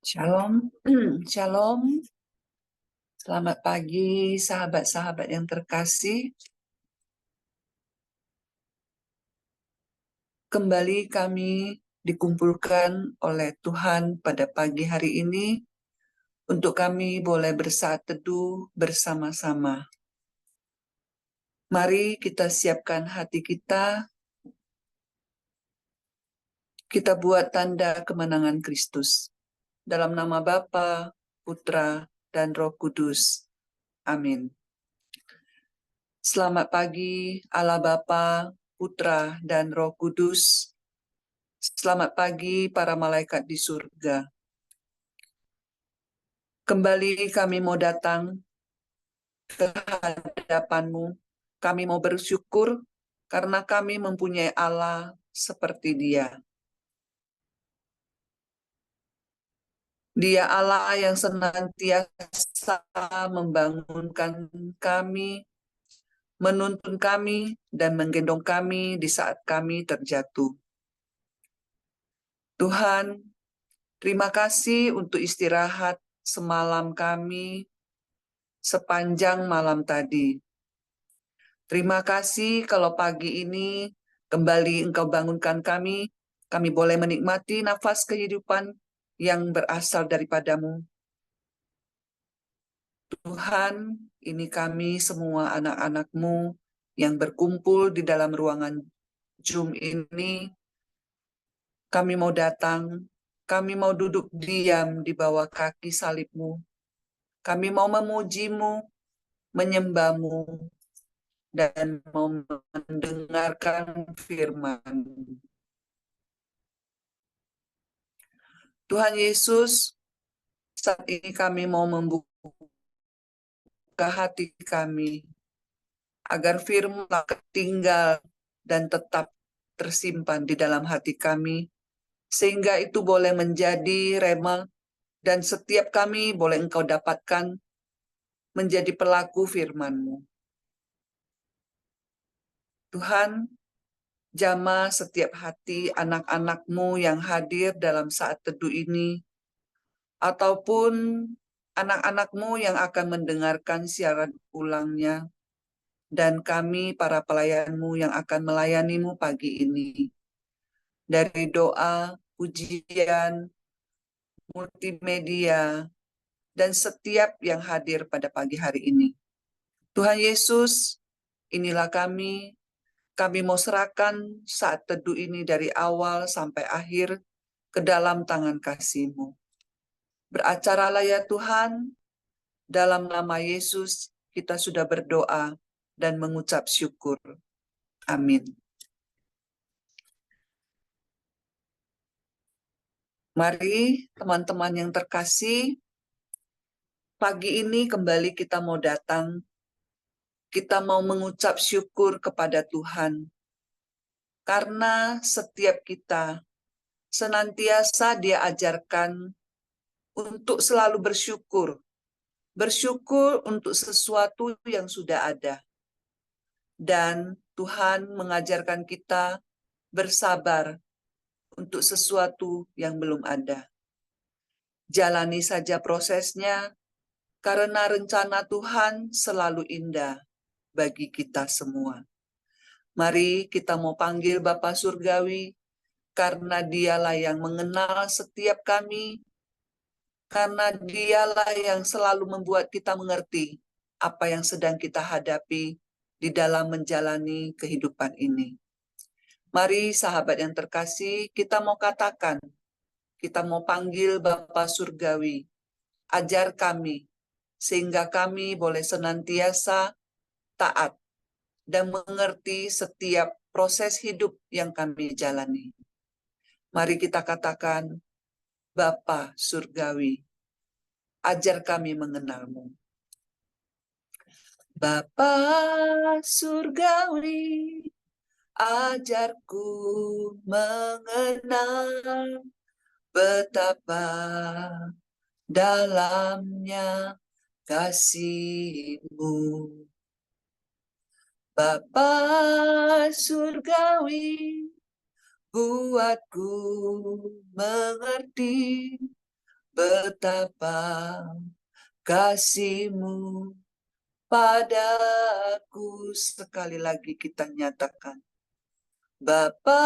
Shalom, shalom. Selamat pagi, sahabat-sahabat yang terkasih. Kembali kami dikumpulkan oleh Tuhan pada pagi hari ini untuk kami boleh bersaat teduh bersama-sama. Mari kita siapkan hati kita buat tanda kemenangan Kristus. Dalam nama Bapa, Putra, dan Roh Kudus. Amin. Selamat pagi, Allah Bapa, Putra, dan Roh Kudus. Selamat pagi para malaikat di surga. Kembali kami mau datang ke hadapan-Mu. Kami mau bersyukur karena kami mempunyai Allah seperti Dia. Dia Allah yang senantiasa membangunkan kami, menuntun kami, dan menggendong kami di saat kami terjatuh. Tuhan, terima kasih untuk istirahat semalam kami sepanjang malam tadi. Terima kasih kalau pagi ini kembali Engkau bangunkan kami boleh menikmati nafas kehidupan yang berasal daripada-Mu. Tuhan, ini kami semua anak-anak-Mu yang berkumpul di dalam ruangan Zoom ini. Kami mau datang, kami mau duduk diam di bawah kaki salib-Mu. Kami mau memuji-Mu, menyembah-Mu, dan mau mendengarkan firman. Tuhan Yesus, saat ini kami mau membuka hati kami, agar firman tinggal dan tetap tersimpan di dalam hati kami, sehingga itu boleh menjadi rema, dan setiap kami boleh Engkau dapatkan menjadi pelaku firman-Mu. Tuhan, jamah setiap hati anak-anak-Mu yang hadir dalam saat teduh ini, ataupun anak-anak-Mu yang akan mendengarkan siaran ulangnya, dan kami para pelayan-Mu yang akan melayani-Mu pagi ini. Dari doa, pujian, multimedia, dan setiap yang hadir pada pagi hari ini. Tuhan Yesus, inilah kami mau serahkan saat teduh ini dari awal sampai akhir ke dalam tangan kasih-Mu. Beracaralah ya Tuhan, dalam nama Yesus kita sudah berdoa dan mengucap syukur. Amin. Mari teman-teman yang terkasih, pagi ini kembali kita mau datang, kita mau mengucap syukur kepada Tuhan. Karena setiap kita senantiasa Dia ajarkan untuk selalu bersyukur. Bersyukur untuk sesuatu yang sudah ada. Dan Tuhan mengajarkan kita bersabar untuk sesuatu yang belum ada. Jalani saja prosesnya, karena rencana Tuhan selalu indah bagi kita semua. Mari kita mau panggil Bapa Surgawi, karena Dialah yang mengenal setiap kami, karena Dialah yang selalu membuat kita mengerti apa yang sedang kita hadapi di dalam menjalani kehidupan ini. Mari sahabat yang terkasih, kita mau katakan, kita mau panggil Bapa Surgawi, ajar kami, sehingga kami boleh senantiasa taat dan mengerti setiap proses hidup yang kami jalani. Mari kita katakan, Bapa Surgawi, ajar kami mengenal-Mu. Bapa Surgawi, ajarku mengenal betapa dalamnya kasih-Mu. Bapa Surgawi, buatku mengerti betapa kasih-Mu padaku. Sekali lagi kita nyatakan, Bapa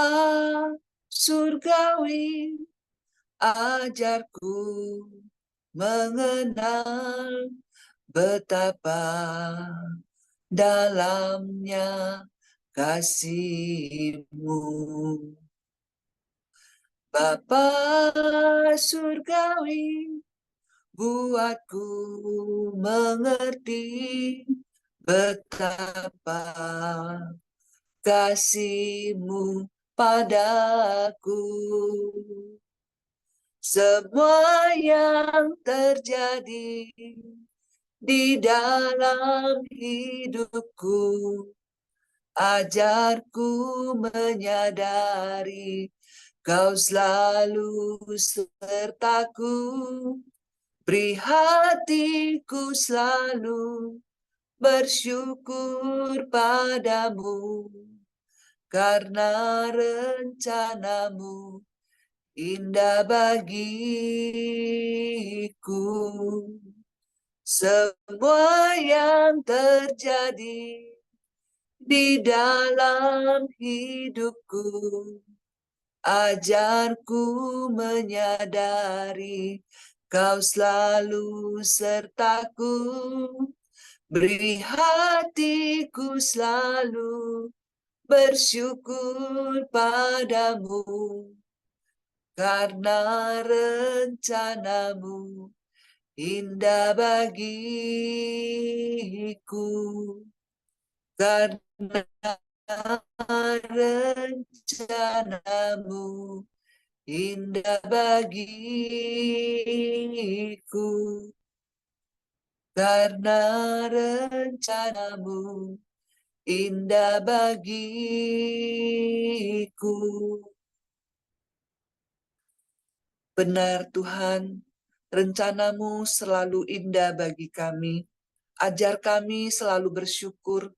surgawi, ajarku mengenal betapa dalamnya kasih-Mu. Bapa surgawi, buatku mengerti betapa kasih-Mu padaku. Semua yang terjadi di dalam hidupku, ajarku menyadari Kau selalu sertaku. Beri hatiku selalu bersyukur padamu, karena rencanamu indah bagiku. Semua yang terjadi di dalam hidupku, ajarku menyadari Kau selalu sertaku. Beri hatiku selalu bersyukur padamu, karena rencanamu indah bagiku. Karena rencanamu indah bagiku, karena rencanamu indah bagiku. Benar Tuhan, rencanamu selalu indah bagi kami. Ajar kami selalu bersyukur,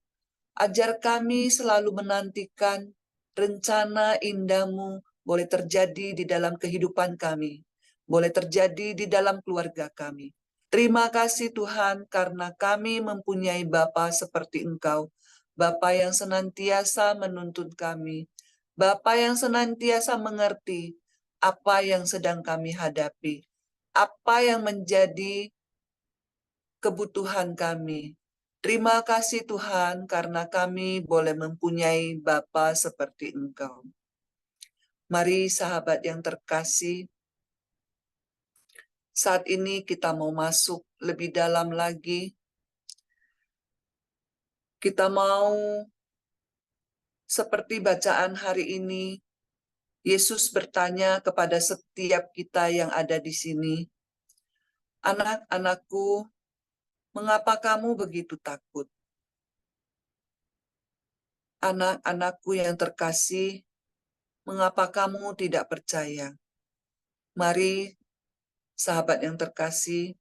ajar kami selalu menantikan rencana indahmu boleh terjadi di dalam kehidupan kami, boleh terjadi di dalam keluarga kami. Terima kasih Tuhan karena kami mempunyai Bapa seperti Engkau, Bapa yang senantiasa menuntun kami, Bapa yang senantiasa mengerti apa yang sedang kami hadapi, apa yang menjadi kebutuhan kami. Terima kasih Tuhan karena kami boleh mempunyai Bapa seperti Engkau. Mari sahabat yang terkasih, saat ini kita mau masuk lebih dalam lagi. Kita mau seperti bacaan hari ini, Yesus bertanya kepada setiap kita yang ada di sini, "Anak-anakku, mengapa kamu begitu takut? Anak-anakku yang terkasih, mengapa kamu tidak percaya?" Mari, sahabat yang terkasih,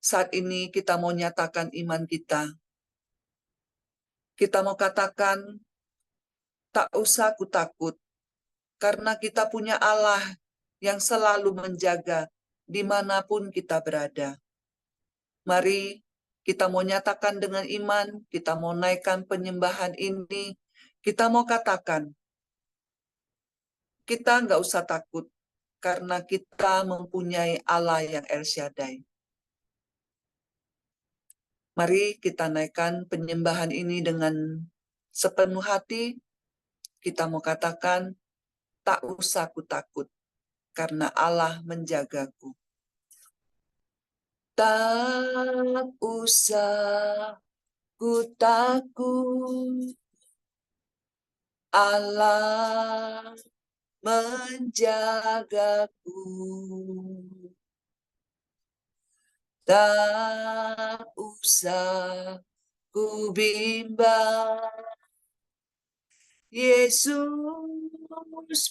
saat ini kita mau nyatakan iman kita. Kita mau katakan, tak usah aku takut, karena kita punya Allah yang selalu menjaga dimanapun kita berada. Mari kita mau nyatakan dengan iman, kita mau naikkan penyembahan ini, kita mau katakan, kita nggak usah takut, karena kita mempunyai Allah yang El Shaddai. Mari kita naikkan penyembahan ini dengan sepenuh hati. Kita mau katakan, tak usah ku takut, karena Allah menjagaku. Tak usah ku takut, Allah menjagaku. Tak usah ku bimbang, Yesus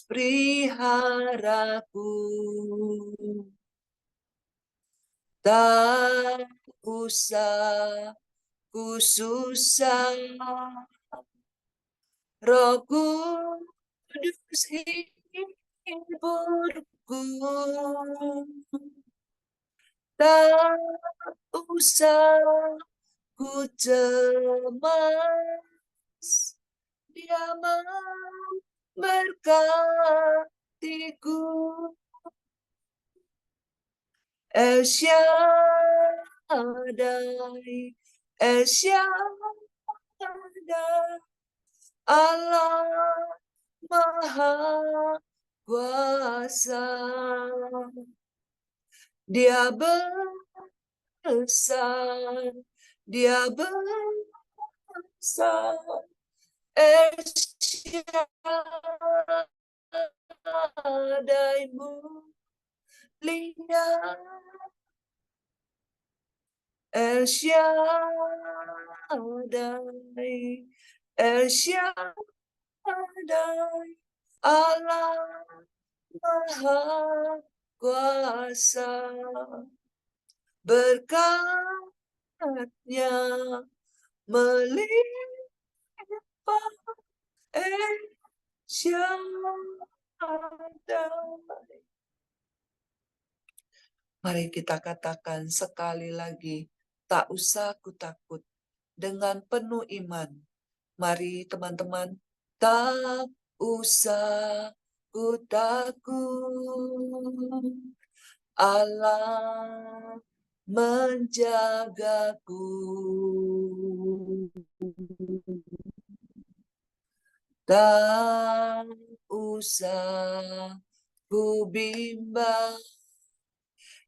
peliharaku. Tak usah ku susah, Roh Kudus hiburku. Tak usah ku cemas, Dia memberkatiku. El Shaddai, El Shaddai, Allah Maha Kuasa. Dia besar, Dia besar. El Shaddai mulia, El Shaddai, El Shaddai, Allah Maha Kuasa. Berkatnya melimpah, El Shaddai. Mari kita katakan sekali lagi, tak usah ku takut, dengan penuh iman. Mari teman-teman, tak usah ku takut, Allah menjagaku. Tak usah ku bimbang,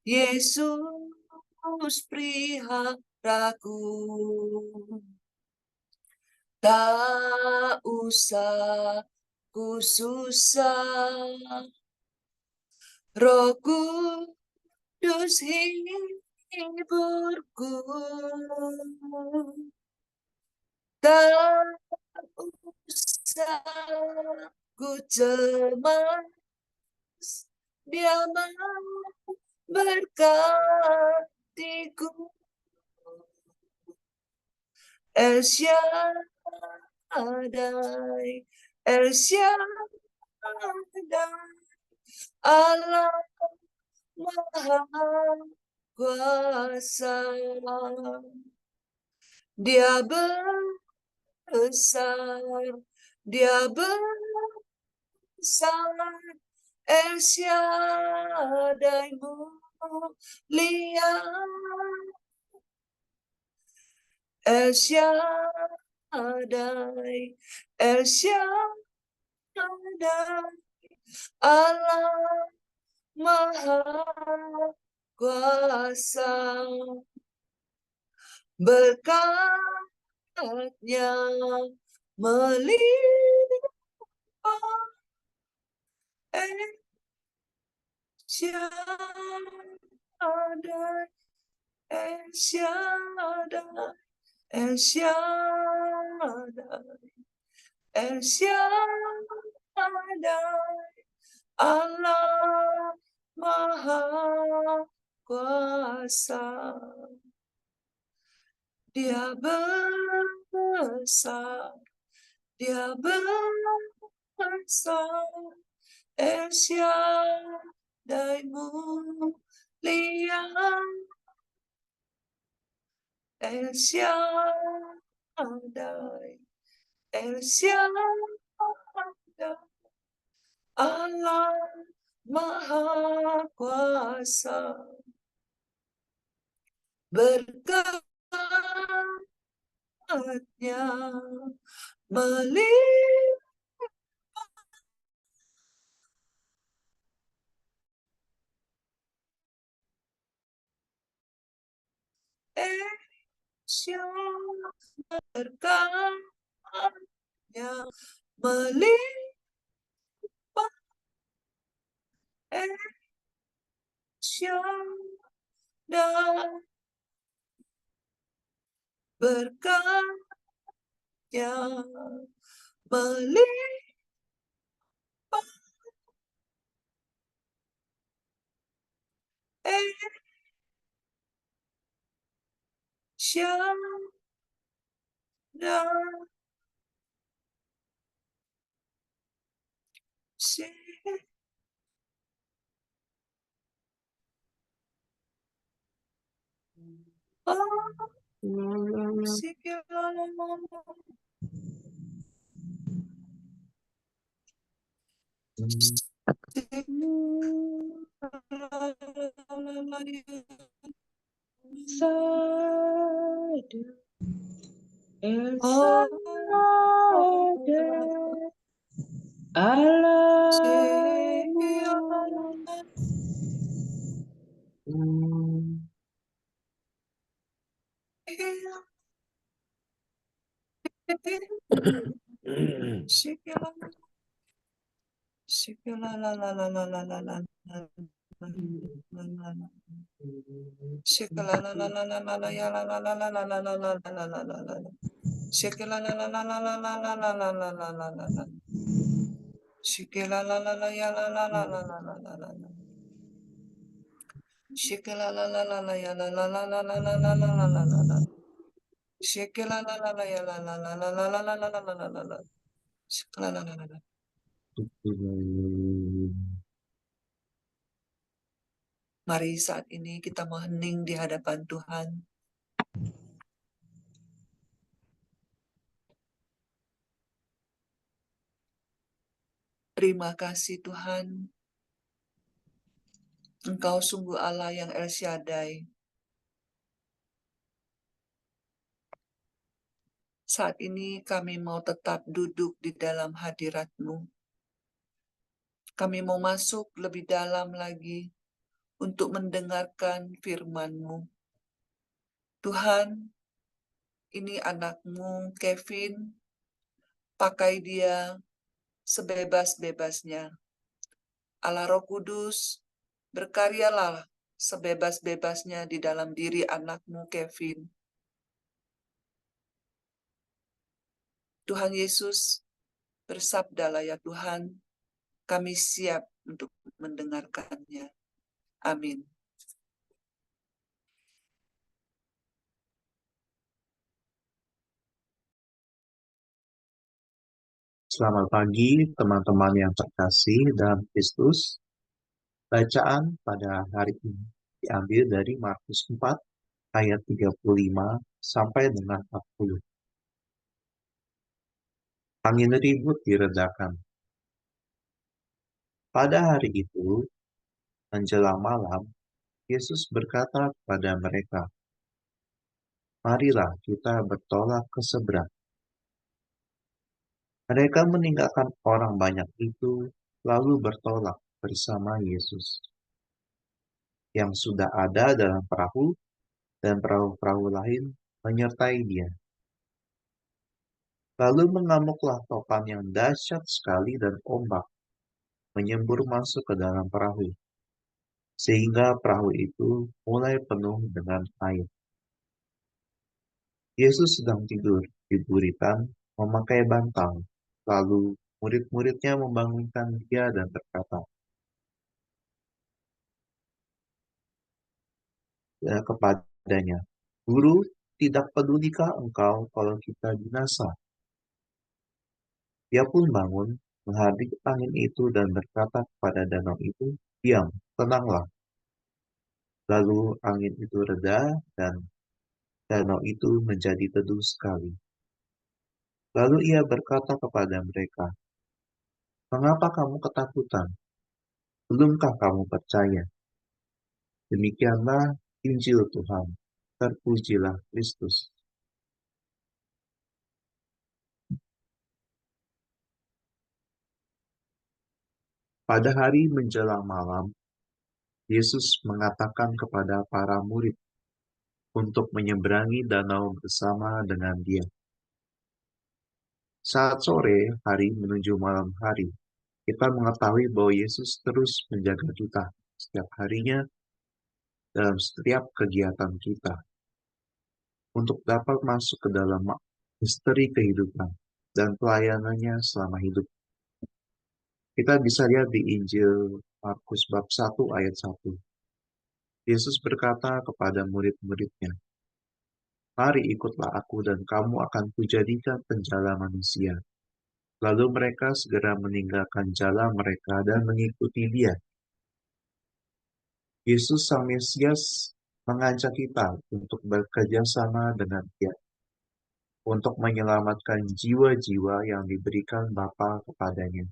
Yesus peliharaku. Tak usah ku susah, Roh Kudus hiburku. Tak usah ku cemas, Dia memberkatiku. El Shaddai, El Shaddai, Allah Maha Kuasa. Dia besar, Dia besar, El Shaddai mulia, El Shaddai, El Shaddai, Allah Maha Kuasa. Berkatnya melimpah, El Shaddai, El Shaddai, El Shaddai, El Shaddai, Allah Maha Kuasa. Dia besar, Dia besar, El Shaddai mulia, El Shaddai, El Shaddai, Allah Maha Kuasa. Berkatnya melimpah, El Shaddai. Berkatnya melimpah, El Shaddai. Berkatnya melimpah, El Shaddai. Mari saat ini kita menghening di hadapan Tuhan. Terima kasih Tuhan. Engkau sungguh Allah yang El Shaddai. Saat ini kami mau tetap duduk di dalam hadirat-Mu. Kami mau masuk lebih dalam lagi untuk mendengarkan firman-Mu. Tuhan, ini anak-Mu Kevin, pakai dia sebebas-bebasnya. Allah Roh Kudus, berkaryalah sebebas-bebasnya di dalam diri anak-Mu Kevin. Tuhan Yesus, bersabdalah ya Tuhan, kami siap untuk mendengarkannya. Amin. Selamat pagi teman-teman yang terkasih dalam Kristus. Bacaan pada hari ini diambil dari Markus 4 ayat 35 sampai dengan 40. Angin ribut diredakan. Pada hari itu, menjelang malam, Yesus berkata kepada mereka, "Marilah kita bertolak ke seberang." Mereka meninggalkan orang banyak itu, lalu bertolak bersama Yesus, yang sudah ada dalam perahu, dan perahu-perahu lain menyertai dia. Lalu mengamuklah topan yang dahsyat sekali dan ombak menyembur masuk ke dalam perahu, sehingga perahu itu mulai penuh dengan air. Yesus sedang tidur di buritan memakai bantal. Lalu murid-muridnya membangunkan dia dan berkata kepadanya, "Guru, tidak pedulikah engkau kalau kita binasa?" Dia pun bangun, menghadap angin itu dan berkata kepada danau itu, "Diam, tenanglah." Lalu angin itu reda dan danau itu menjadi teduh sekali. Lalu ia berkata kepada mereka, "Mengapa kamu ketakutan? Belumkah kamu percaya?" Demikianlah Injil Tuhan. Terpujilah Kristus. Pada hari menjelang malam, Yesus mengatakan kepada para murid untuk menyeberangi danau bersama dengan dia. Saat sore hari menuju malam hari, kita mengetahui bahwa Yesus terus menjaga kita setiap harinya dalam setiap kegiatan kita untuk dapat masuk ke dalam misteri kehidupan dan pelayanannya selama hidup. Kita bisa lihat di Injil Markus bab 1 ayat 1. Yesus berkata kepada murid-muridnya, "Mari ikutlah aku dan kamu akan kujadikan penjala manusia." Lalu mereka segera meninggalkan jalan mereka dan mengikuti dia. Yesus Sang Mesias mengajak kita untuk bekerja sama dengan Dia, untuk menyelamatkan jiwa-jiwa yang diberikan Bapa kepadanya.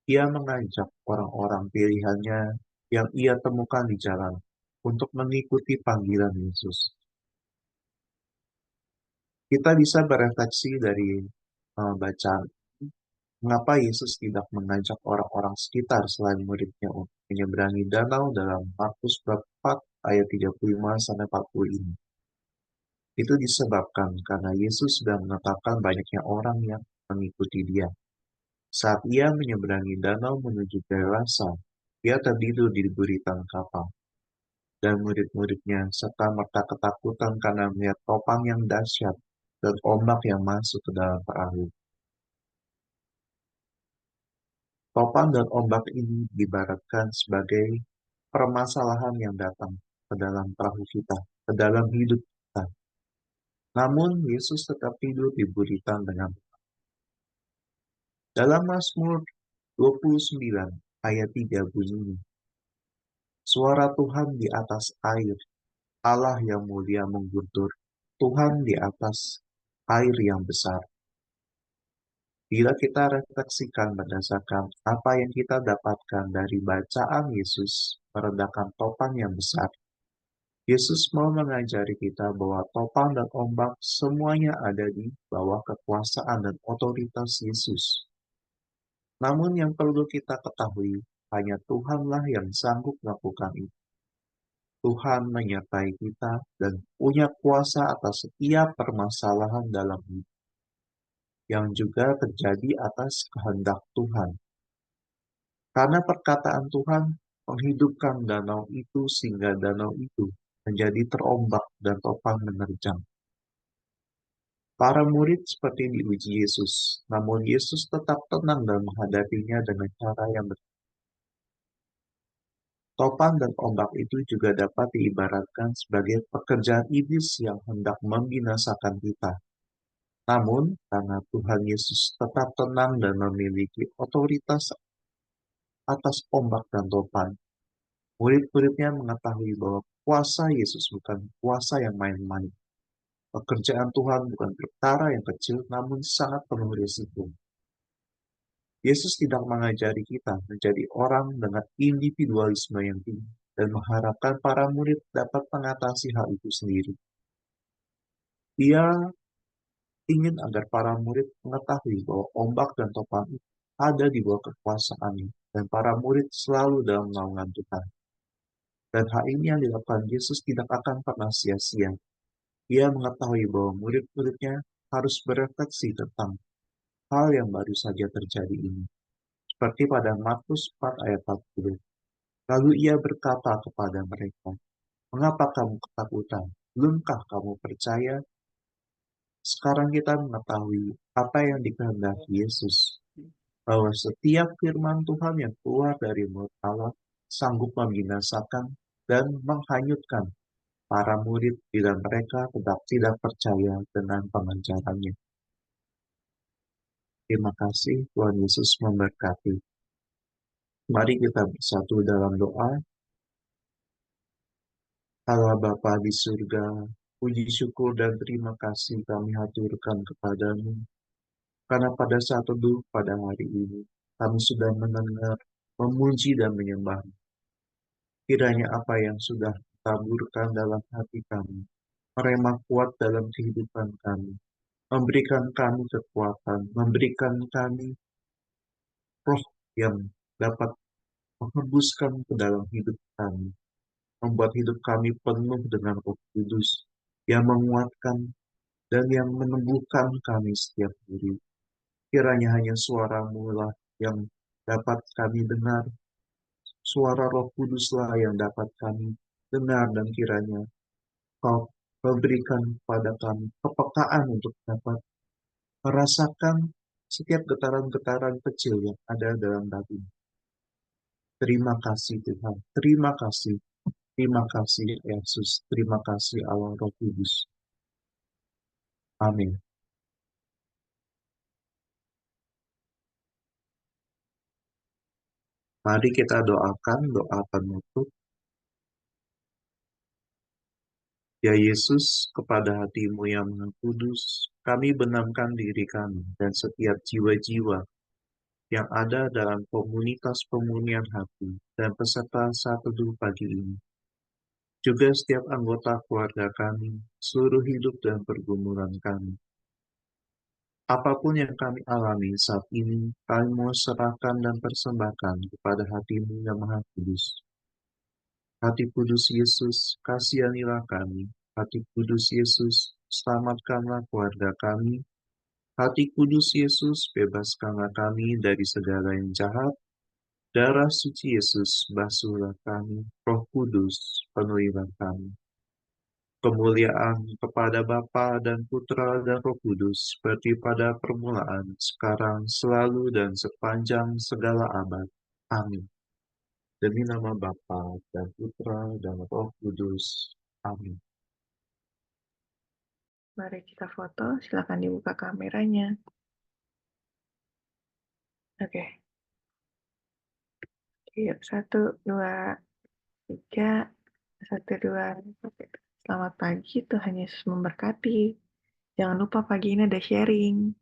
Ia mengajak orang-orang pilihannya yang ia temukan di jalan untuk mengikuti panggilan Yesus. Kita bisa berefleksi dari bacaan mengapa Yesus tidak mengajak orang-orang sekitar selain muridnya untuk menyeberangi danau dalam Markus bab 4 ayat 35-40 ini. Itu disebabkan karena Yesus sudah menetapkan banyaknya orang yang mengikuti dia. Saat ia menyeberangi danau menuju Gerasa, dia tertidur di buritan kapal. Dan murid-muridnya serta merta ketakutan karena melihat topang yang dahsyat dan ombak yang masuk ke dalam perahu. Topang dan ombak ini diibaratkan sebagai permasalahan yang datang ke dalam perahu kita, ke dalam hidup kita. Namun Yesus tetap tidur di buritan dengan dalam Mazmur 29 ayat 3 bunyinya, suara Tuhan di atas air, Allah yang mulia mengguntur, Tuhan di atas air yang besar. Bila kita refleksikan berdasarkan apa yang kita dapatkan dari bacaan Yesus meredakan topang yang besar, Yesus mau mengajari kita bahwa topang dan ombak semuanya ada di bawah kekuasaan dan otoritas Yesus. Namun yang perlu kita ketahui, hanya Tuhanlah yang sanggup melakukan itu. Tuhan menyertai kita dan punya kuasa atas setiap permasalahan dalam hidup yang juga terjadi atas kehendak Tuhan. Karena perkataan Tuhan menghidupkan danau itu sehingga danau itu menjadi terombak dan topang menerjang. Para murid seperti diuji Yesus, namun Yesus tetap tenang dan menghadapinya dengan cara yang benar. Topang dan ombak itu juga dapat diibaratkan sebagai pekerjaan iblis yang hendak membinasakan kita. Namun, karena Tuhan Yesus tetap tenang dan memiliki otoritas atas ombak dan topang, murid-muridnya mengetahui bahwa kuasa Yesus bukan kuasa yang main-main. Pekerjaan Tuhan bukan perkara yang kecil, namun sangat penuh risiko. Yesus tidak mengajari kita menjadi orang dengan individualisme yang tinggi dan mengharapkan para murid dapat mengatasi hal itu sendiri. Dia ingin agar para murid mengetahui bahwa ombak dan topang itu ada di bawah kekuasaannya dan para murid selalu dalam naungan Tuhan. Dan hal ini yang dilakukan Yesus tidak akan pernah sia-sia. Dia mengetahui bahwa murid-muridnya harus berefleksi tentang hal yang baru saja terjadi ini. Seperti pada Markus 4 ayat 40. Lalu ia berkata kepada mereka, "Mengapa kamu ketakutan? Belumkah kamu percaya?" Sekarang kita mengetahui apa yang dikehendaki Yesus, bahwa setiap firman Tuhan yang keluar dari mulut Allah sanggup membinasakan dan menghanyutkan para murid bila mereka tetap tidak percaya dengan pengajarannya. Terima kasih, Tuhan Yesus memberkati. Mari kita bersatu dalam doa. Allah Bapa di surga, puji syukur dan terima kasih kami haturkan kepadamu. Karena pada saat teduh pada hari ini, kami sudah mendengar, memuji dan menyembah. Kiranya apa yang sudah taburkan dalam hati kami, meremah kuat dalam kehidupan kami, memberikan kami kekuatan, memberikan kami roh yang dapat menghembuskan ke dalam hidup kami, membuat hidup kami penuh dengan Roh Kudus yang menguatkan dan yang menembuhkan kami setiap hari. Kiranya hanya suara-Mu lah yang dapat kami dengar, suara Roh Kuduslah yang dapat kami dengar, dan kiranya Kau memberikan kepada kami kepekaan untuk dapat merasakan setiap getaran-getaran kecil yang ada dalam daging. Terima kasih Tuhan, terima kasih Yesus, terima kasih Allah Roh Kudus. Amin. Mari kita doakan doa penutup. Ya Yesus, kepada hati-Mu yang Maha Kudus, kami benamkan diri kami dan setiap jiwa-jiwa yang ada dalam komunitas pemunian hati dan peserta saat teduh pagi ini. Juga setiap anggota keluarga kami, seluruh hidup dan pergumulan kami. Apapun yang kami alami saat ini, kami mau serahkan dan persembahkan kepada hati-Mu yang Maha Kudus. Hati Kudus Yesus, kasihanilah kami. Hati Kudus Yesus, selamatkanlah keluarga kami. Hati Kudus Yesus, bebaskanlah kami dari segala yang jahat. Darah suci Yesus, basuhlah kami. Roh Kudus, penuhilah kami. Kemuliaan kepada Bapa dan Putra dan Roh Kudus, seperti pada permulaan, sekarang, selalu, dan sepanjang segala abad. Amin. Demi nama Bapa dan Putra dan Roh Kudus. Amin. Mari kita foto, silakan dibuka kameranya. Oke. Yuk, 1, 2, 3, 1, 2. Selamat pagi, Tuhan Yesus memberkati. Jangan lupa pagi ini ada sharing.